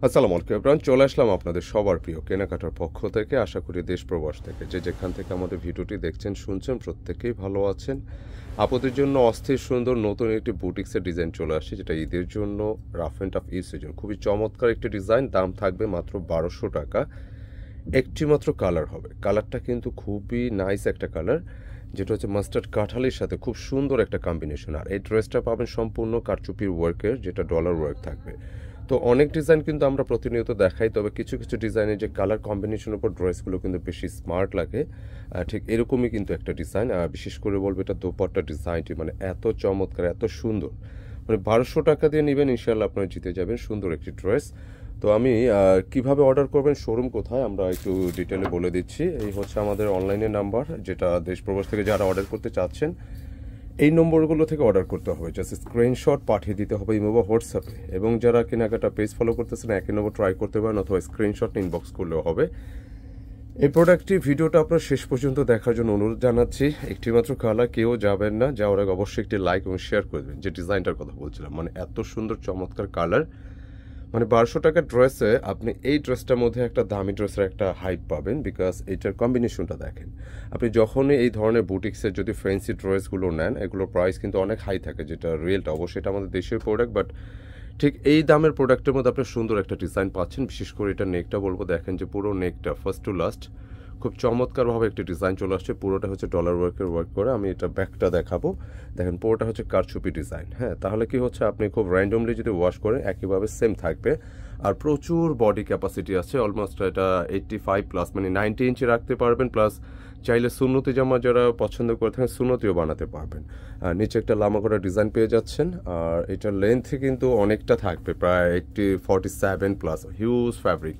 আসসালামু আলাইকুম এভরিওয়ান, চলে আসলাম আপনাদের সবার প্রিয় কেনাকাটার পক্ষ থেকে। আশা করি দেশ প্রবাস থেকে যে যেখান থেকে আমাদের ভিডিওটি দেখছেন শুনছেন প্রত্যেকেই ভালো আছেন। আপনাদের জন্য অস্থির সুন্দর নতুন একটি বুটিক্সের ডিজাইন চলে আসছে, যেটা ঈদের জন্য rough and tough Eid season. খুবই চমৎকার একটি ডিজাইন, দাম থাকবে মাত্র 1200 টাকা। একটি মাত্র কালার হবে, কালারটা কিন্তু খুবই নাইস একটা কালার, যেটা হচ্ছে মাস্টার্ড কাঁঠালের সাথে খুব সুন্দর একটা কম্বিনেশন। আর এই ড্রেসটা পাবেন সম্পূর্ণ কারচুপির ওয়ার্কের, যেটা ডলার ওয়ার্ক থাকবে। তো অনেক ডিজাইন কিন্তু আমরা প্রতিনিয়ত দেখাই, তবে কিছু কিছু ডিজাইনের যে কালার কম্বিনেশনের উপর ড্রেসগুলো কিন্তু বেশি স্মার্ট লাগে। ঠিক এরকমই কিন্তু একটা ডিজাইন। বিশেষ করে বলবো এটা দোপাট্টা ডিজাইনটি মানে এত চমৎকার, এত সুন্দর, মানে 1200 টাকা দিয়ে নেবেন ইনশাল্লাহ আপনারা জিতে যাবেন সুন্দর একটি ড্রেস। তো আমি কিভাবে অর্ডার করবেন, শোরুম কোথায়, আমরা একটু ডিটেলে বলে দিচ্ছি। এই হচ্ছে আমাদের অনলাইনের নাম্বার, যেটা দেশ প্রবাস থেকে যারা অর্ডার করতে চাচ্ছেন এই নম্বরগুলো থেকে অর্ডার করতে হবে। জাস্ট স্ক্রিনশট পাঠিয়ে দিতে হবে ইমো বা হোয়াটসঅ্যাপে। এবং যারা কেনাকাটা পেজ ফলো করতেছেন একই নম্বর ট্রাই করতে পারেন, অথবা স্ক্রিনশট ইনবক্স করলেও হবে। এই প্রোডাক্টটি ভিডিওটা আপনার শেষ পর্যন্ত দেখার জন্য অনুরোধ জানাচ্ছি। একটিমাত্র কালার, কেউ যাবেন না, যাওয়ার আগে অবশ্যই একটি লাইক এবং শেয়ার করে দেবেন। যে ডিজাইনটার কথা বলছিলাম, মানে এত সুন্দর চমৎকার কালার, মানে 1200 টাকার ড্রেসে আপনি এই ড্রেসটার মধ্যে একটা দামি ড্রেসের একটা হাইপ পাবেন, বিকজ এইটার কম্বিনেশনটা দেখেন। আপনি যখনই এই ধরনের বুটিক্সের যদি ফ্যান্সি ড্রেসগুলো নেন, এগুলোর প্রাইস কিন্তু অনেক হাই থাকে, যেটা রিয়েলটা অবশ্যই এটা আমাদের দেশের প্রোডাক্ট, বাট ঠিক এই দামের প্রোডাক্টের মধ্যে আপনি সুন্দর একটা ডিজাইন পাচ্ছেন। বিশেষ করে এটা নেকটা বলবো, দেখেন যে পুরো নেকটা ফার্স্ট টু লাস্ট খুব চমৎকারভাবে একটি ডিজাইন চলে আসছে। পুরোটা হচ্ছে ডলার ওয়ার্কের ওয়ার্ক করে। আমি এটা ব্যাকটা দেখাবো, দেখেন পুরোটা হচ্ছে কারচুপি ডিজাইন। হ্যাঁ, তাহলে কি হচ্ছে, আপনি খুব র্যান্ডমলি যদি ওয়াশ করেন একইভাবে সেম থাকবে। আর প্রচুর বডি ক্যাপাসিটি আছে, অলমোস্ট এটা 85+, মানে 90 ইঞ্চি রাখতে পারবেন। প্লাস চাইলে সুন্নতি জামা যারা পছন্দ করে থাকেন সুন্নতিও বানাতে পারবেন। আর নিচে একটা লামা করা ডিজাইন পেয়ে যাচ্ছেন। আর এটার লেন্থে কিন্তু অনেকটা থাকবে, প্রায় 47+, হিউজ ফ্যাব্রিক।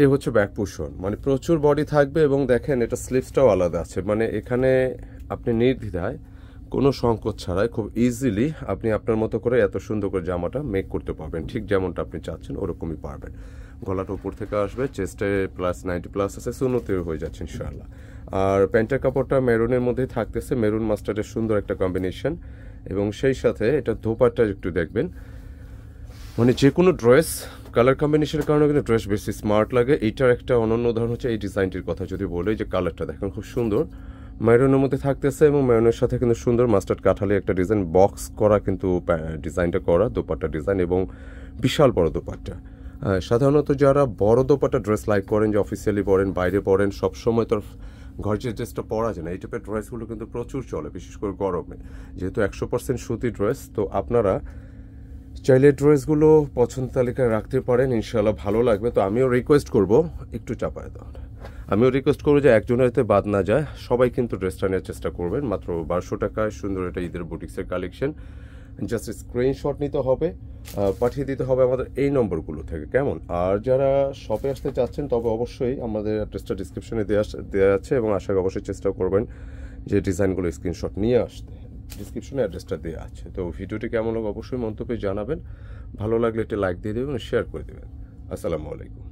এই হচ্ছে ব্যাক পোর্শন, মানে প্রচুর বডি থাকবে। এবং দেখেন এটা স্লিভসটাও আলাদা আছে, মানে এখানে আপনি নির্দ্বিধায় কোনো সংকোচ ছাড়াই খুব ইজিলি আপনি আপনার মতো করে এত সুন্দর করে জামাটা মেক করতে পারবেন, ঠিক যেমনটা আপনি চাচ্ছেন ওরকমই পারবেন। গলাটা উপর থেকে আসবে, চেস্টে +90+ আছে, সুন্নতিও হয়ে যাচ্ছে ইনশাআল্লাহ। আর প্যান্টের কাপড়টা মেরুনের মধ্যেই থাকতেছে, মেরুন মাস্টার্ডের সুন্দর একটা কম্বিনেশন। এবং সেই সাথে এটা দোপাট্টা একটু দেখবেন, মানে যে কোনো ড্রেস কালার কম্বিনেশনের কারণে কিন্তু ড্রেস বেশি স্মার্ট লাগে। এইটার একটা অনন্য উদাহরণ হচ্ছে এই ডিজাইনটির কথা যদি বলি, যে কালারটা দেখেন খুব সুন্দর মেরুনের মধ্যে থাকতেছে, এবং মেরুনের সাথে কিন্তু সুন্দর মাস্টার্ড কাঠালি একটা ডিজাইন বক্স করা, কিন্তু ডিজাইনটা করা দোপাট্টা ডিজাইন, এবং বিশাল বড় দোপাট্টা। সাধারণত যারা বড় দোপাট্টা ড্রেস লাইক করেন, যে অফিসিয়ালি পরেন, বাইরে পরেন, সবসময় তো ঘর যে ড্রেসটা পরা যায় না, এই টাইপের ড্রেসগুলো কিন্তু প্রচুর চলে, বিশেষ করে গরমে, যেহেতু 100% সুতি ড্রেস। তো আপনারা চাইলে ড্রেসগুলো পছন্দ তালিকায় রাখতে পারেন, ইনশাল্লাহ ভালো লাগবে। তো আমিও রিকোয়েস্ট করব একটু চাপায় দাও, আমিও রিকোয়েস্ট করবো যে একজনের হাতে বাদ না যায়, সবাই কিন্তু ড্রেসটা নেওয়ার চেষ্টা করবেন। মাত্র 1200 টাকায় সুন্দর এটা ঈদের বুটিক্সের কালেকশন। জাস্ট স্ক্রিনশট নিতে হবে, পাঠিয়ে দিতে হবে আমাদের এই নম্বরগুলো থেকে, কেমন? আর যারা শপে আসতে চাচ্ছেন তবে অবশ্যই আমাদের অ্যাড্রেসটা ডিসক্রিপশনে দেওয়া আছে, এবং আশা করি অবশ্যই চেষ্টা করবেন যে ডিজাইনগুলো স্ক্রিনশট নিয়ে আসতে। ডিসক্রিপশনে অ্যাড্রেসটা দেওয়া আছে। তো ভিডিওটি কেমন লাগে অবশ্যই মন্তব্যে জানাবেন। ভালো লাগলে একটা লাইক দিয়ে দেবেন, শেয়ার করে দেবেন। আসসালামু আলাইকুম।